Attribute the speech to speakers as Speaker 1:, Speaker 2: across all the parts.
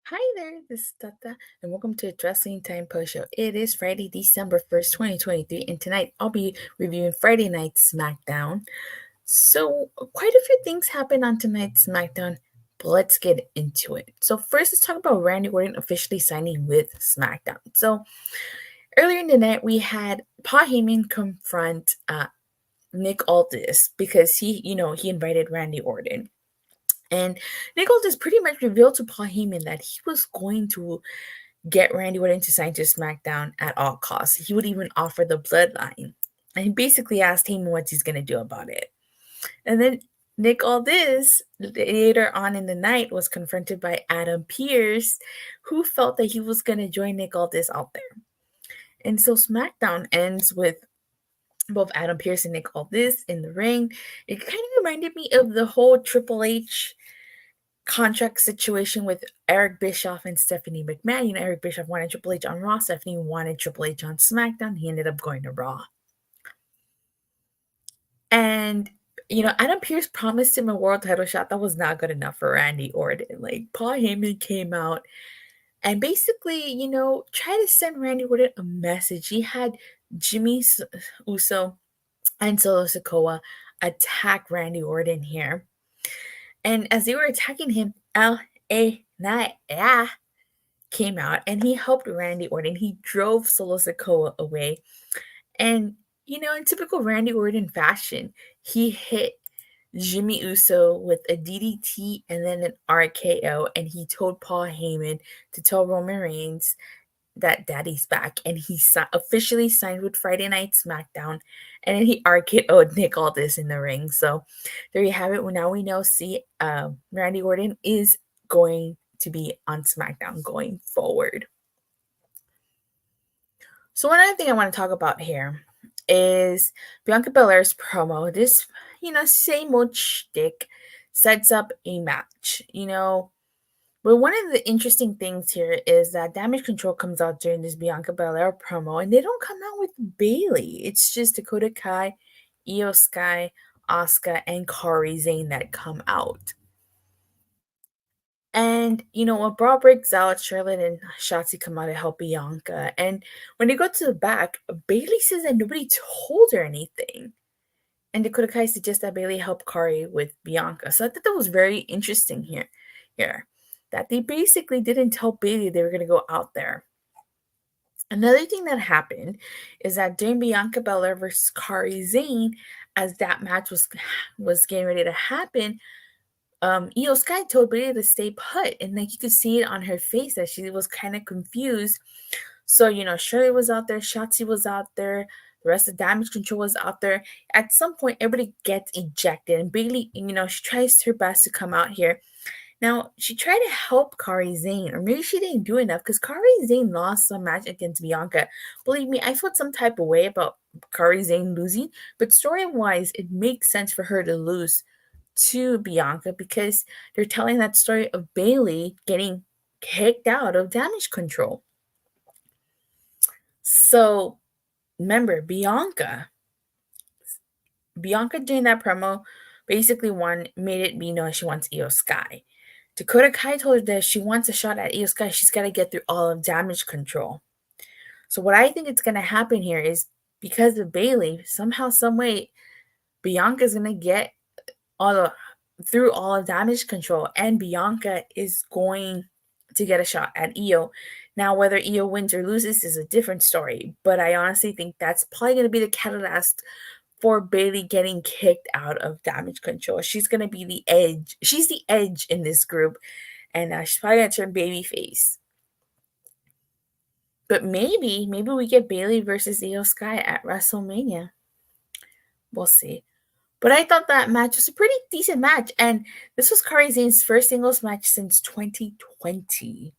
Speaker 1: Hi there, this is Tata, and welcome to Dressing Time Post Show. It is Friday, December 1st, 2023, and tonight I'll be reviewing Friday night SmackDown. So, quite a few things happened on tonight's SmackDown, but let's get into it. So, first, let's talk about Randy Orton officially signing with SmackDown. So, earlier in the night, we had Paul Heyman confront Nick Aldis because he invited Randy Orton. And Nick Aldis pretty much revealed to Paul Heyman that he was going to get Randy Orton to sign to SmackDown at all costs. He would even offer the bloodline. And he basically asked Heyman what he's going to do about it. And then Nick Aldis, later on in the night, was confronted by Adam Pearce, who felt that he was going to join Nick Aldis out there. And so SmackDown ends with both Adam Pearce and Nick Aldis in the ring. It kind of reminded me of the whole Triple H contract situation with Eric Bischoff and Stephanie McMahon. Eric Bischoff wanted Triple H on Raw. Stephanie wanted Triple H on SmackDown. He ended up going to Raw. And, Adam Pearce promised him a world title shot. That was not good enough for Randy Orton. Like, Paul Heyman came out and basically, tried to send Randy Orton a message. He had Jimmy Uso and Solo Sikoa attack Randy Orton here. And as they were attacking him, L.A. Knight came out and he helped Randy Orton. He drove Solo Sikoa away. And, in typical Randy Orton fashion, he hit Jimmy Uso with a DDT and then an RKO. And he told Paul Heyman to tell Roman Reigns that Daddy's back. And he officially signed with Friday Night SmackDown. And then he RKO'd Nick Aldis in the ring. So there you have it. Well, now we know Randy Orton is going to be on SmackDown going forward. So one other thing I want to talk about here is Bianca Belair's promo. This, same old shtick sets up a match, But one of the interesting things here is that Damage Control comes out during this Bianca Belair promo, and they don't come out with Bayley. It's just Dakota Kai, Io Sky, Asuka, and Kairi Sane that come out. And, when Brawl breaks out, Charlotte and Shotzi come out to help Bianca. And when they go to the back, Bayley says that nobody told her anything. And Dakota Kai suggests that Bayley help Kairi with Bianca. So I thought that was very interesting here. That they basically didn't tell Bayley they were going to go out there. Another thing that happened is that during Bianca Belair versus Kairi Sane, as that match was getting ready to happen, Io Sky told Bayley to stay put, and you could see it on her face that she was kind of confused. So, Shirley was out there, Shotzi was out there, the rest of Damage Control was out there. At some point, everybody gets ejected, and Bayley, she tries her best to come out here. Now, she tried to help Kairi Sane, or maybe she didn't do enough because Kairi Sane lost some match against Bianca. Believe me, I felt some type of way about Kairi Sane losing, but story-wise, it makes sense for her to lose to Bianca because they're telling that story of Bayley getting kicked out of Damage Control. So, remember, Bianca during that promo basically made it be known she wants Io Sky. Dakota Kai told her that if she wants a shot at Io Sky, she's got to get through all of Damage Control. So what I think is going to happen here is because of Bayley, somehow, some way, Bianca's going to get through all of Damage Control, and Bianca is going to get a shot at Io. Now, whether Io wins or loses is a different story, but I honestly think that's probably going to be the catalyst for Bayley getting kicked out of Damage Control. She's going to be the edge. She's the edge in this group, and she's probably going to turn babyface. But maybe we get Bayley versus Io Sky at WrestleMania. We'll see. But I thought that match was a pretty decent match, and this was Kairi Sane's first singles match since 2020.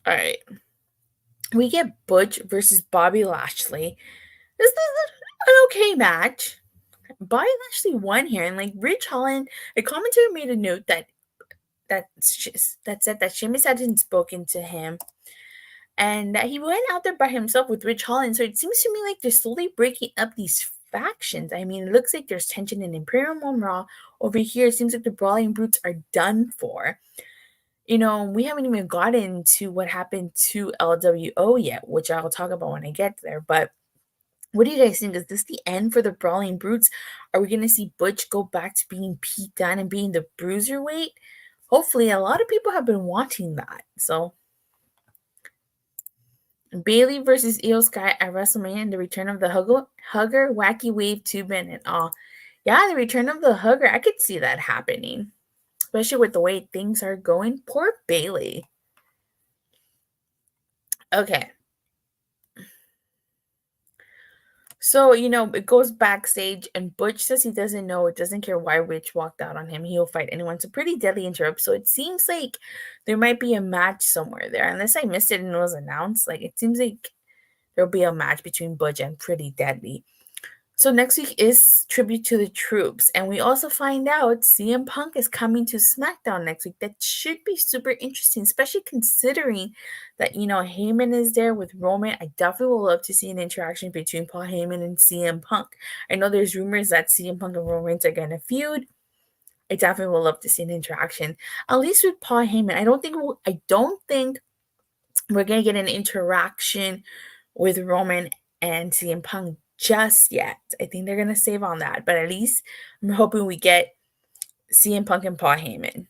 Speaker 1: All right. We get Butch versus Bobby Lashley. This is an okay match. Bobby Lashley won here, and like Rich Holland, a commentator made a note that said that Sheamus hadn't spoken to him, and that he went out there by himself with Rich Holland. So it seems to me like they're slowly breaking up these factions. I mean, it looks like there's tension in Imperium on Raw. Over here, it seems like the Brawling Brutes are done for. We haven't even gotten to what happened to LWO yet, which I'll talk about when I get there. But what do you guys think? Is this the end for the Brawling Brutes? Are we going to see Butch go back to being Pete Dunne and being the bruiserweight? Hopefully, a lot of people have been wanting that. So, Bailey versus Io Sky at WrestleMania and the return of the Hugger Wacky Wave 2-minute. Oh, yeah, the return of the Hugger. I could see that happening, especially with the way things are going. Poor Bailey. Okay. So, it goes backstage, and Butch says he doesn't know, doesn't care why Rich walked out on him. He'll fight anyone. It's a pretty deadly interrupt. So it seems like there might be a match somewhere there. Unless I missed it and it was announced. Like, it seems like there'll be a match between Butch and Pretty Deadly. So next week is Tribute to the Troops, and we also find out CM Punk is coming to SmackDown next week. That should be super interesting, especially considering that, Heyman is there with Roman. I definitely would love to see an interaction between Paul Heyman and CM Punk. I know there's rumors that CM Punk and Roman Reigns are going to feud. I definitely would love to see an interaction, at least with Paul Heyman. I don't think we're going to get an interaction with Roman and CM Punk just yet. I think they're going to save on that. But at least I'm hoping we get CM Punk and Paul Heyman.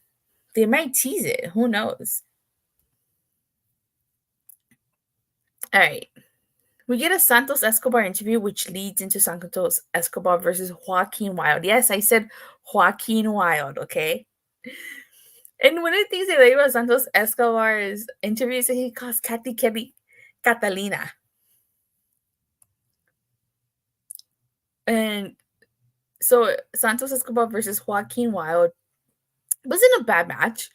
Speaker 1: They might tease it. Who knows? All right. We get a Santos Escobar interview, which leads into Santos Escobar versus Joaquin Wilde. Yes, I said Joaquin Wilde, okay? And one of the things I like about Santos Escobar's interview is that he calls Katy Kelly Catalina. And so Santos Escobar versus Joaquin Wilde wasn't a bad match.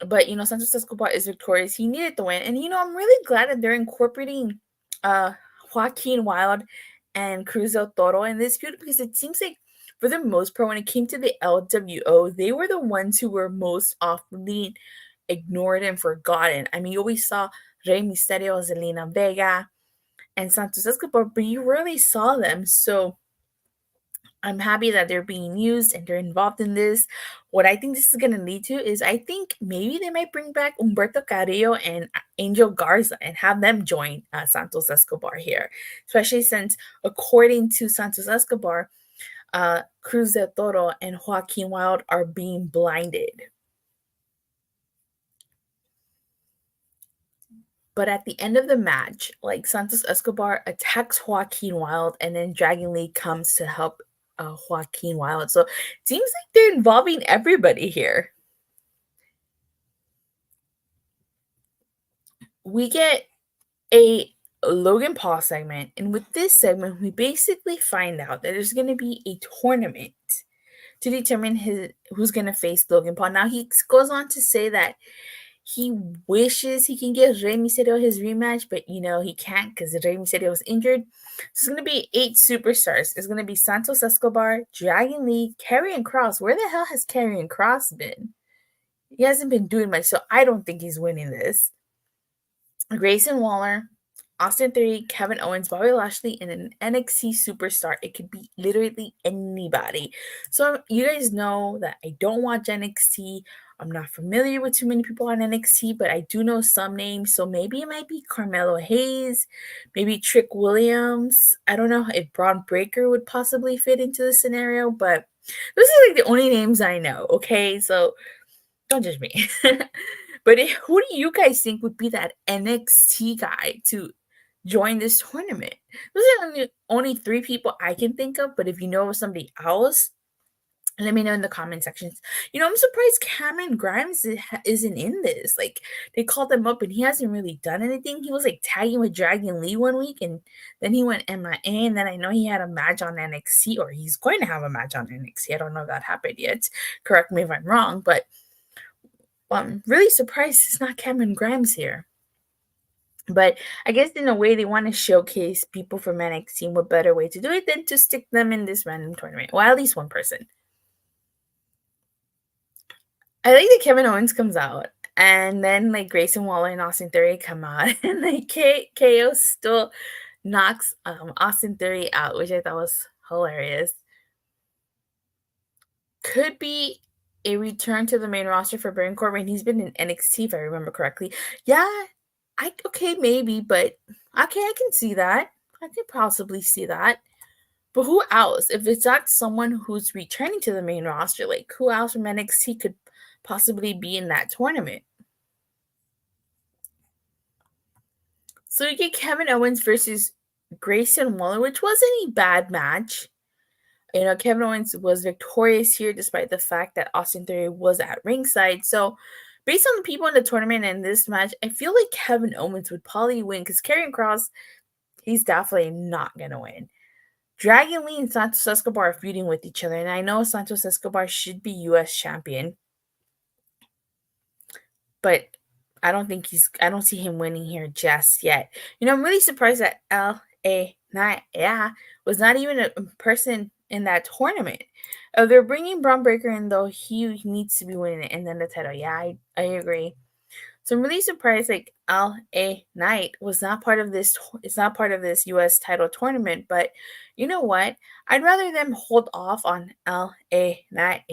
Speaker 1: But, Santos Escobar is victorious. He needed the win. And, I'm really glad that they're incorporating Joaquin Wilde and Cruz del Toro in this feud, because it seems like, for the most part, when it came to the LWO, they were the ones who were most often ignored and forgotten. I mean, you always saw Rey Mysterio, Zelina Vega, and Santos Escobar, but you rarely saw them. So I'm happy that they're being used and they're involved in this. What I think this is going to lead to is, I think maybe they might bring back Humberto Carrillo and Angel Garza and have them join Santos Escobar here, especially since, according to Santos Escobar, Cruz del Toro and Joaquin Wilde are being blinded. But at the end of the match, like, Santos Escobar attacks Joaquin Wilde, and then Dragon Lee comes to help Joaquin Wilde. So it seems like they're involving everybody here. We get a Logan Paul segment, and with this segment, we basically find out that there's going to be a tournament to determine who's going to face Logan Paul. Now, he goes on to say that he wishes he can give Rey Mysterio his rematch, but, he can't because Rey Mysterio was injured. So it's going to be 8 superstars. It's going to be Santos Escobar, Dragon Lee, Karrion Kross. Where the hell has Karrion Kross been? He hasn't been doing much, so I don't think he's winning this. Grayson Waller, Austin Theory, Kevin Owens, Bobby Lashley, and an NXT superstar. It could be literally anybody. So you guys know that I don't watch NXT. I'm not familiar with too many people on NXT, but I do know some names. So maybe it might be Carmelo Hayes, maybe Trick Williams. I don't know if Braun Breaker would possibly fit into the scenario, but those are like the only names I know, okay? So don't judge me. But who do you guys think would be that NXT guy to join this tournament? Those are only 3 people I can think of, but if you know of somebody else, let me know in the comment sections. I'm surprised Cameron Grimes isn't in this. Like, they called him up and he hasn't really done anything. He was like tagging with Dragon Lee one week, and then he went MIA, and then I know he had a match on NXT, or he's going to have a match on NXT. I don't know if that happened yet. Correct me if I'm wrong, but Well, I'm really surprised it's not Cameron Grimes here. But I guess in a way they want to showcase people from NXT. What better way to do it than to stick them in this random tournament? Well, at least one person. I like that Kevin Owens comes out, and then like Grayson Waller and Austin Theory come out, and like KO still knocks Austin Theory out, which I thought was hilarious. Could be a return to the main roster for Baron Corbin. He's been in NXT, if I remember correctly. Yeah, okay, maybe, but okay, I can see that. I could possibly see that. But who else? If it's not someone who's returning to the main roster, like who else from NXT could possibly be in that tournament? So you get Kevin Owens versus Grayson Waller, which wasn't a bad match. You know, Kevin Owens was victorious here despite the fact that Austin Theory was at ringside. So, based on the people in the tournament and this match, I feel like Kevin Owens would probably win because Karrion Kross, he's definitely not going to win. Dragon Lee and Santos Escobar are feuding with each other, and I know Santos Escobar should be U.S. champion, but I don't see him winning here just yet. You know, I'm really surprised that L.A. Knight, was not even a person in that tournament. They're bringing Braun Breaker in, though he needs to be winning it, and then the title. Yeah, I agree. So I'm really surprised like L.A. Knight was not part of this. It's not part of this U.S. title tournament. But you know what? I'd rather them hold off on L.A. Knight,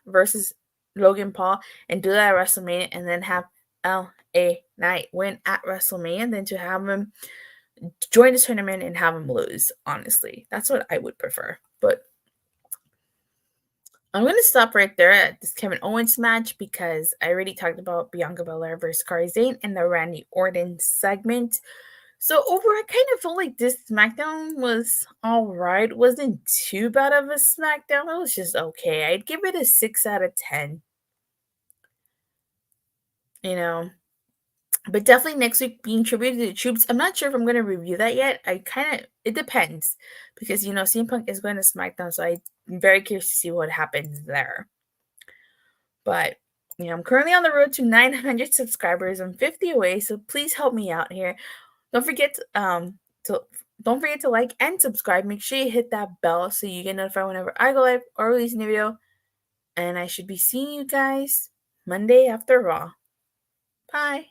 Speaker 1: versus Logan Paul and do that at WrestleMania, and then have L.A. Knight win at WrestleMania than to have him join the tournament and have him lose. Honestly, that's what I would prefer. But I'm going to stop right there at this Kevin Owens match because I already talked about Bianca Belair versus Kairi Sane in the Randy Orton segment. So overall, I kind of felt like this SmackDown was alright. It wasn't too bad of a SmackDown. It was just okay. I'd give it a 6 out of 10. You know, but definitely next week being tribute to the troops. I'm not sure if I'm going to review that yet. It depends because, you know, CM Punk is going to SmackDown, so I'm very curious to see what happens there. But, you know, I'm currently on the road to 900 subscribers. I'm 50 away, so please help me out here. Don't forget to like and subscribe. Make sure you hit that bell so you get notified whenever I go live or release a new video. And I should be seeing you guys Monday after Raw. Bye.